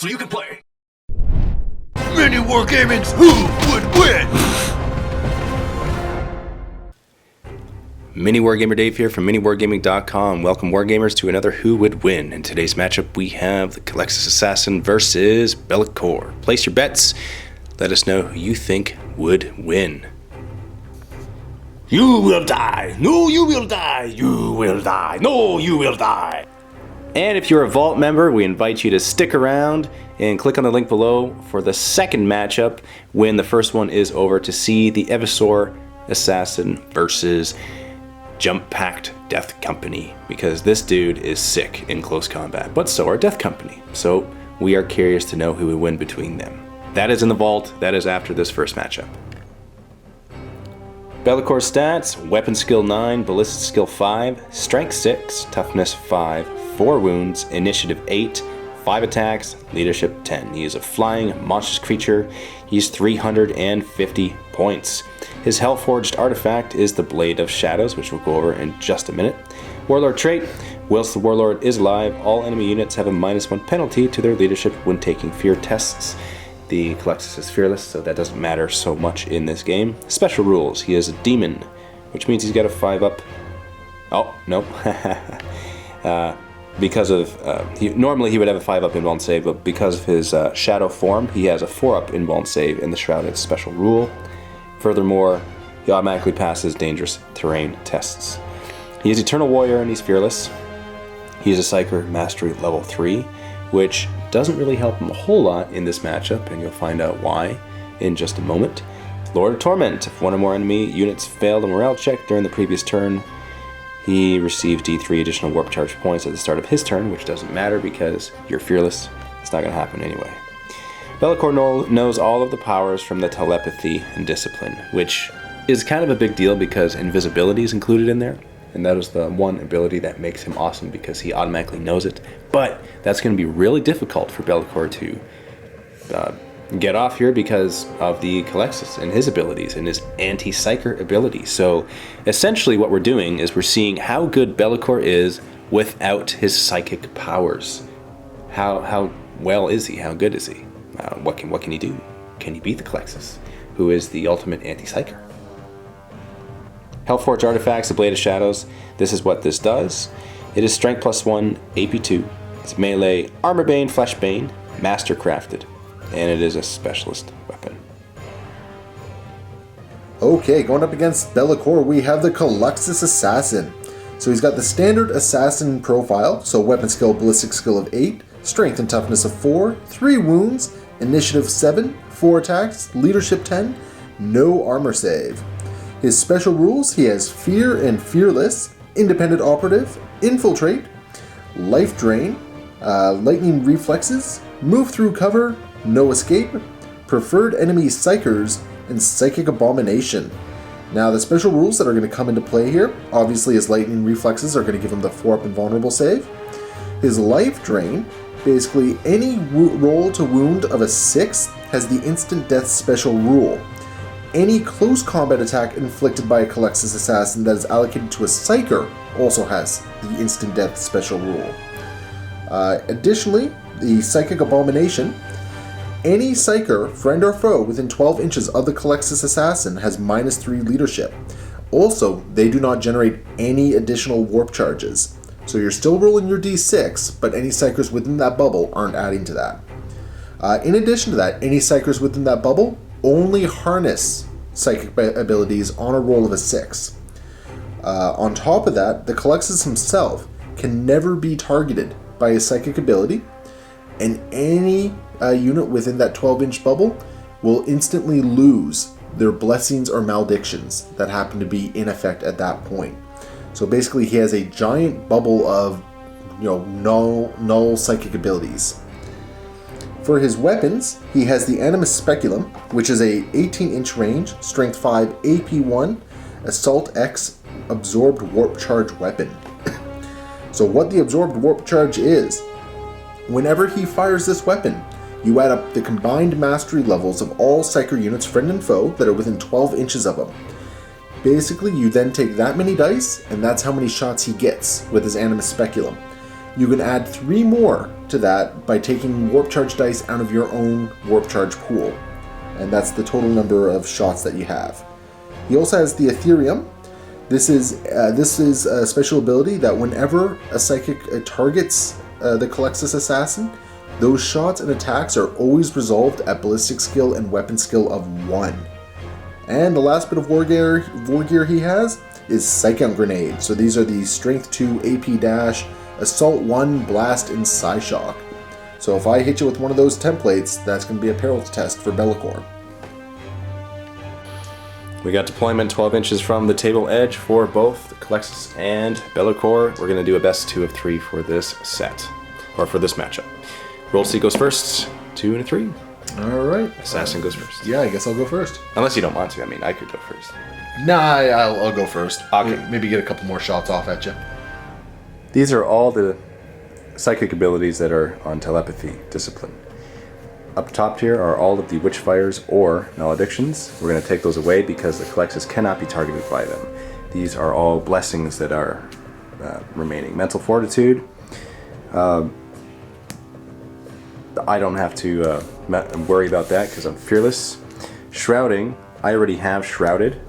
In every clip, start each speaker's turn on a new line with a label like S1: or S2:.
S1: so you can play. MiniWarGaming's Who Would Win?
S2: MiniWarGamer Dave here from MiniWarGaming.com. Welcome Wargamers to another Who Would Win. In today's matchup we have the Culexus Assassin versus Be'lakor. Place your bets. Let us know who you think would win.
S1: You will die. No, you will die. You will die. No, you will die.
S2: And if you're a Vault member, we invite you to stick around and click on the link below for the second matchup when the first one is over to see the Officio Assassin versus Jump Pact Death Company, because this dude is sick in close combat, but so are Death Company. So we are curious to know who would win between them. That is in the Vault. That is after this first matchup. Be'lakor stats: Weapon Skill 9, Ballistic Skill 5, Strength 6, Toughness 5, 4 wounds, Initiative 8, 5 attacks, Leadership 10. He is a flying, monstrous creature. He's 350 points. His Hellforged artifact is the Blade of Shadows, which we'll go over in just a minute. Warlord trait: whilst the Warlord is alive, all enemy units have a -1 penalty to their leadership when taking fear tests. The Culexus is fearless, so that doesn't matter so much in this game. Special rules: he is a demon, which means he's got a 5-up. Oh, no. Because of, normally he would have a 5-up invuln save, but because of his shadow form, he has a 4-up invuln save in the Shrouded special rule. Furthermore, he automatically passes dangerous terrain tests. He is Eternal Warrior and he's fearless. He is a Psyker Mastery level 3, which doesn't really help him a whole lot in this matchup, and you'll find out why in just a moment. Lord of Torment: if one or more enemy units failed a morale check during the previous turn, he receives D3 additional warp charge points at the start of his turn, which doesn't matter because you're fearless. It's not going to happen anyway. Be'lakor knows all of the powers from the telepathy and discipline, which is kind of a big deal because invisibility is included in there. And that is the one ability that makes him awesome because he automatically knows it. But that's going to be really difficult for Be'lakor to get off here because of the Culexus and his abilities and his anti-psyker ability. So essentially what we're doing is we're seeing how good Be'lakor is without his psychic powers. How well is he? How good is he? What can he do? Can he beat the Culexus, who is the ultimate anti-psyker? Hellforged artifacts, the Blade of Shadows. This is what this does. It is Strength +1, AP 2. It's melee, Armor Bane, Flesh Bane, Master Crafted, and it is a specialist weapon.
S3: Okay, going up against Be'lakor, we have the Culexus Assassin. So he's got the standard assassin profile, so weapon skill, ballistic skill of 8, strength and toughness of 4, 3 wounds, initiative 7, 4 attacks, leadership 10, no armor save. His special rules: he has Fear and Fearless, Independent Operative, Infiltrate, Life Drain, Lightning Reflexes, Move Through Cover, No Escape, Preferred Enemy Psychers, and Psychic Abomination. Now the special rules that are going to come into play here, obviously his Lightning Reflexes are going to give him the 4-up invulnerable save. His Life Drain, basically any roll to wound of a 6 has the Instant Death special rule. Any close combat attack inflicted by a Culexus Assassin that is allocated to a Psyker also has the Instant Death special rule. Additionally, the Psychic Abomination: any Psyker, friend or foe, within 12 inches of the Culexus Assassin has -3 leadership. Also, they do not generate any additional warp charges. So you're still rolling your d6, but any Psykers within that bubble aren't adding to that. In addition to that, any Psykers within that bubble only harness psychic abilities on a roll of a 6. On top of that, the Culexus himself can never be targeted by a psychic ability, and any unit within that 12-inch bubble will instantly lose their blessings or maledictions that happen to be in effect at that point. So basically he has a giant bubble of null psychic abilities. For his weapons, he has the Animus Speculum, which is a 18-inch range, strength 5, AP 1, Assault X, absorbed warp charge weapon. So what the absorbed warp charge is, whenever he fires this weapon, you add up the combined mastery levels of all Psyker units, friend and foe, that are within 12 inches of him. Basically, you then take that many dice, and that's how many shots he gets with his Animus Speculum. You can add 3 more to that by taking warp charge dice out of your own warp charge pool. And that's the total number of shots that you have. He also has the Ethereum. This is a special ability that whenever a psychic targets the Culexus Assassin, those shots and attacks are always resolved at ballistic skill and weapon skill of 1. And the last bit of war gear he has is Psych Out Grenade. So these are the Strength 2, AP Dash, Assault 1, Blast, and Psyshock. So if I hit you with one of those templates, that's going to be a perils test for Be'lakor.
S2: We got deployment 12 inches from the table edge for both the Culexus and Be'lakor. We're going to do a best 2 of 3 for this set, or for this matchup. Roll C goes first, 2 and a 3.
S3: Alright.
S2: Assassin goes first.
S3: Yeah, I guess I'll go first.
S2: Unless you don't want to. I mean, I could go first.
S3: Nah, I'll go first.
S2: Okay.
S3: Maybe get a couple more shots off at you.
S2: These are all the psychic abilities that are on telepathy discipline. Up top here are all of the Witchfires or Maledictions. We're going to take those away because the Culexus cannot be targeted by them. These are all blessings that are remaining. Mental Fortitude. I don't have to worry about that because I'm fearless. Shrouding. I already have Shrouded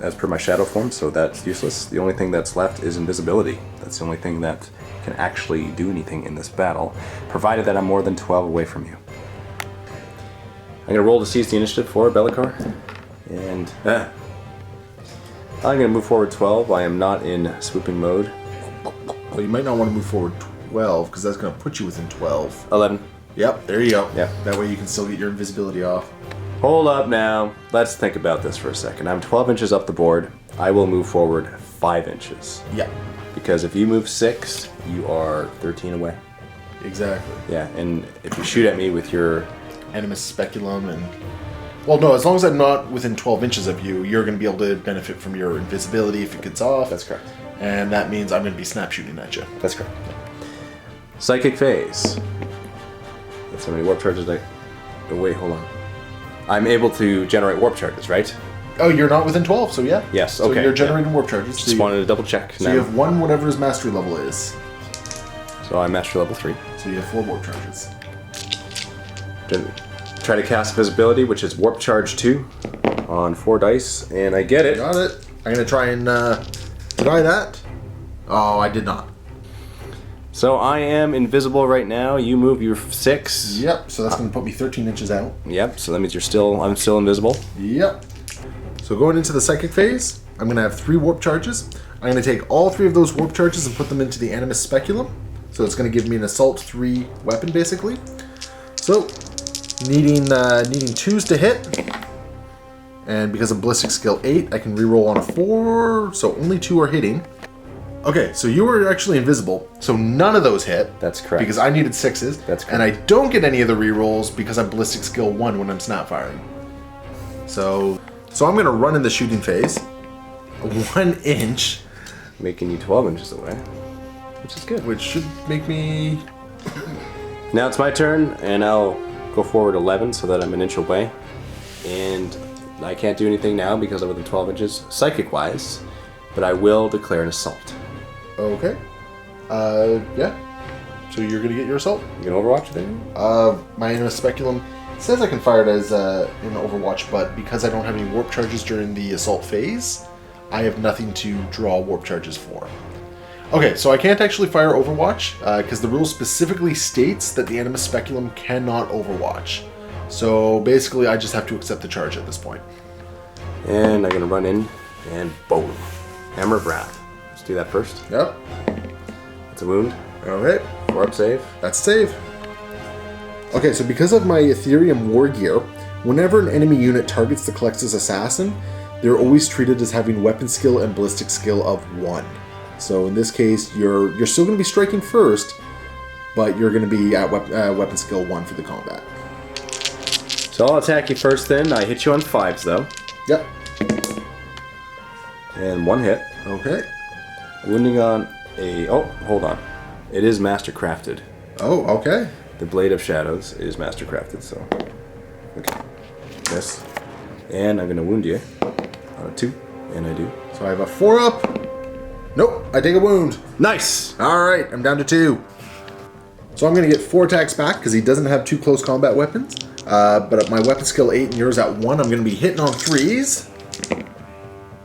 S2: as per my shadow form, so that's useless. The only thing that's left is invisibility. That's the only thing that can actually do anything in this battle, provided that I'm more than 12 away from you. I'm going to roll to seize the initiative for Be'lakor, and I'm going to move forward 12. I am not in swooping mode.
S3: Well, you might not want to move forward 12, because that's going to put you within 12.
S2: 11.
S3: Yep, there you go.
S2: Yeah.
S3: That way you can still get your invisibility off.
S2: Hold up now. Let's think about this for a second. I'm 12 inches up the board. I will move forward 5 inches.
S3: Yeah.
S2: Because if you move 6, you are 13 away.
S3: Exactly.
S2: Yeah, and if you shoot at me with your...
S3: Animus Speculum and... Well, no, as long as I'm not within 12 inches of you, you're going to be able to benefit from your invisibility if it gets off.
S2: That's correct.
S3: And that means I'm going to be snap shooting at you.
S2: That's correct. Psychic Phase. That's how many warp charges I... Oh, wait, hold on. I'm able to generate warp charges, right?
S3: Oh, you're not within 12, so yeah.
S2: Yes,
S3: so
S2: okay.
S3: you're generating warp charges.
S2: Just wanted to double check.
S3: So you have 1 whatever his mastery level is.
S2: So I'm mastery level 3.
S3: So you have 4 warp charges.
S2: Then try to cast Visibility, which is warp charge 2 on 4 dice, and I get it.
S3: Got it. I'm going to try and try that. Oh, I did not.
S2: So I am invisible right now. You move your 6.
S3: Yep, so that's going to put me 13 inches out.
S2: Yep, so that means I'm still invisible.
S3: Yep. So going into the psychic phase, I'm going to have 3 warp charges. I'm going to take all 3 of those warp charges and put them into the Animus Speculum. So it's going to give me an Assault 3 weapon, basically. So, needing 2s to hit. And because of Ballistic Skill 8, I can reroll on a 4, so only 2 are hitting. Okay, so you were actually invisible, so none of those hit.
S2: That's correct.
S3: Because I needed 6s.
S2: That's correct.
S3: And I don't get any of the rerolls because I'm Ballistic Skill 1 when I'm snap firing. So I'm going to run in the shooting phase. 1 inch.
S2: Making you 12 inches away, which is good.
S3: Which should make me...
S2: Now it's my turn, and I'll go forward 11 so that I'm an inch away. And I can't do anything now because I'm within 12 inches, psychic-wise, but I will declare an assault.
S3: Okay. Yeah. So you're going to get your assault?
S2: You can Overwatch there?
S3: My Animus Speculum says I can fire it as in Overwatch, but because I don't have any warp charges during the assault phase, I have nothing to draw warp charges for. Okay, so I can't actually fire Overwatch, because the rule specifically states that the Animus Speculum cannot Overwatch. So basically, I just have to accept the charge at this point.
S2: And I'm going to run in, and boom. Hammer of Wrath. Let's do that first.
S3: Yep.
S2: That's a wound.
S3: Alright.
S2: 4-up save.
S3: That's a save. Okay, so because of my Ethereum war gear, whenever an enemy unit targets the Culexus Assassin, they're always treated as having weapon skill and ballistic skill of 1. So in this case, you're still going to be striking first, but you're going to be at weapon skill 1 for the combat.
S2: So I'll attack you first then. I hit you on 5s though.
S3: Yep.
S2: And 1 hit.
S3: Okay.
S2: Wounding on a... Oh, hold on. It is mastercrafted.
S3: Oh, okay.
S2: The Blade of Shadows is mastercrafted, so... Okay. Yes. And I'm going to wound you on a 2. And I do.
S3: So I have a 4-up Nope, I take a wound.
S2: Nice.
S3: All right, I'm down to 2. So I'm going to get 4 attacks back because he doesn't have 2 close combat weapons. But at my weapon skill 8 and yours at 1, I'm going to be hitting on 3s.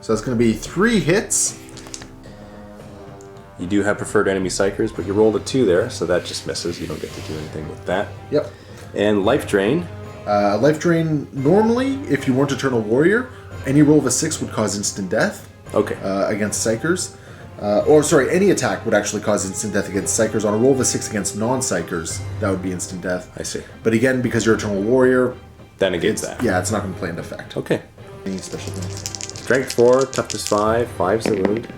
S3: So that's going to be 3 hits.
S2: You do have preferred enemy psychers, but you rolled a 2 there, so that just misses. You don't get to do anything with that.
S3: Yep.
S2: And life drain.
S3: Life drain, normally, if you weren't Eternal Warrior, any roll of a 6 would cause instant death.
S2: Okay.
S3: Against Psychers. Or, sorry, any attack would actually cause instant death against Psychers. On a roll of a 6 against non-Psychers, that would be instant death.
S2: I see.
S3: But again, because you're Eternal Warrior...
S2: That negates that.
S3: Yeah, it's not going to play into effect.
S2: Okay.
S3: Any special things?
S2: Strength 4, toughness 5, 5's the wound.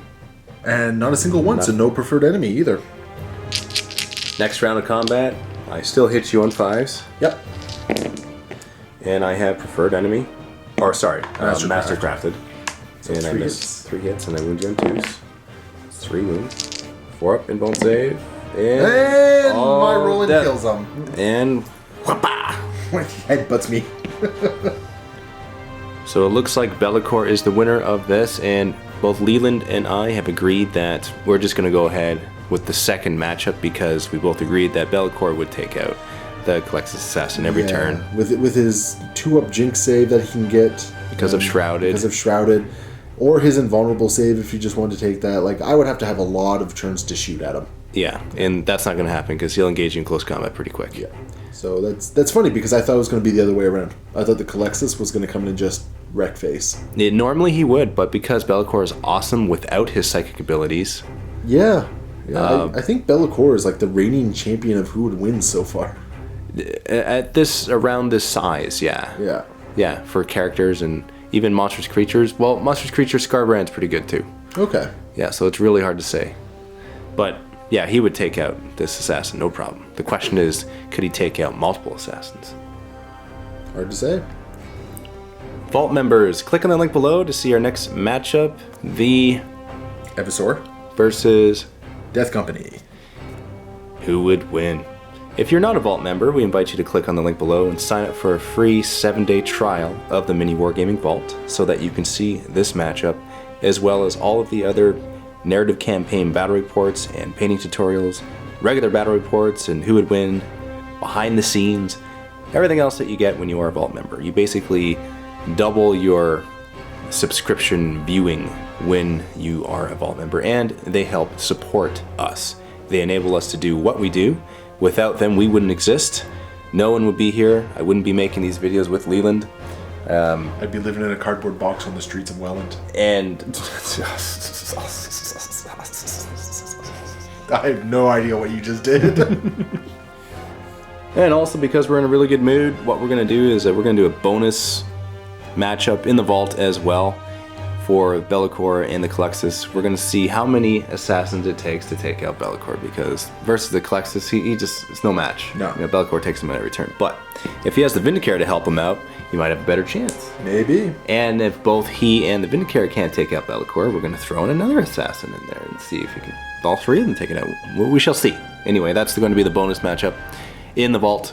S3: And not a single one, so no preferred enemy either.
S2: Next round of combat, I still hit you on 5s.
S3: Yep.
S2: And I have preferred enemy. Or, sorry,
S3: Mastercrafted.
S2: So and I
S3: 3
S2: miss
S3: hits.
S2: 3 hits, and I wound you on 2s. 3 wounds. 4 up, invuln save. And
S3: my rolling
S2: death.
S3: kills him.
S2: And whapa!
S3: He headbutts me.
S2: So it looks like Be'lakor is the winner of this, and both Leland and I have agreed that we're just going to go ahead with the second matchup because we both agreed that Be'lakor would take out the Culexus Assassin every turn.
S3: With his 2-up Jinx save that he can get.
S2: Because of Shrouded.
S3: Because of Shrouded. Or his invulnerable save if you just wanted to take that. Like, I would have to have a lot of turns to shoot at him.
S2: Yeah, and that's not going to happen because he'll engage you in close combat pretty quick.
S3: Yeah. So that's funny because I thought it was going to be the other way around. I thought the Culexus was going to come in and just wreck face.
S2: Normally he would, but because Be'lakor is awesome without his psychic abilities.
S3: Yeah. I think Be'lakor is like the reigning champion of who would win so far.
S2: Around this size, yeah.
S3: Yeah.
S2: Yeah, for characters and even monstrous creatures. Well, monstrous creatures, Scarbrand's pretty good too.
S3: Okay.
S2: Yeah, so it's really hard to say. But yeah, he would take out this assassin, no problem. The question is, could he take out multiple assassins?
S3: Hard to say.
S2: Vault members, click on the link below to see our next matchup. The
S3: Evisor
S2: versus
S3: Death Company.
S2: Who would win? If you're not a Vault member, we invite you to click on the link below and sign up for a free 7-day trial of the MiniWarGaming Vault so that you can see this matchup as well as all of the other narrative campaign battle reports and painting tutorials, regular battle reports and who would win, behind the scenes, everything else that you get when you are a Vault member. You basically double your subscription viewing when you are a Vault member, and they help support us. They enable us to do what we do. Without them, we wouldn't exist. No one would be here. I wouldn't be making these videos with Leland.
S3: I'd be living in a cardboard box on the streets of Welland.
S2: And
S3: I have no idea what you just did.
S2: and also because we're in a really good mood, what we're going to do is that we're going to do a bonus matchup in the Vault as well for Be'lakor and the Culexus. We're going to see how many assassins it takes to take out Be'lakor, because versus the Culexus, he just, it's no match.
S3: No.
S2: You know, Be'lakor takes him out every turn. But if he has the Vindicator to help him out, he might have a better chance.
S3: Maybe.
S2: And if both he and the Vindicator can't take out Be'lakor, we're going to throw in another assassin in there and see if we can, all 3 of them take it out. We shall see. Anyway, that's going to be the bonus matchup in the Vault.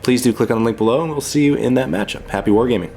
S2: Please do click on the link below and we'll see you in that matchup. Happy wargaming.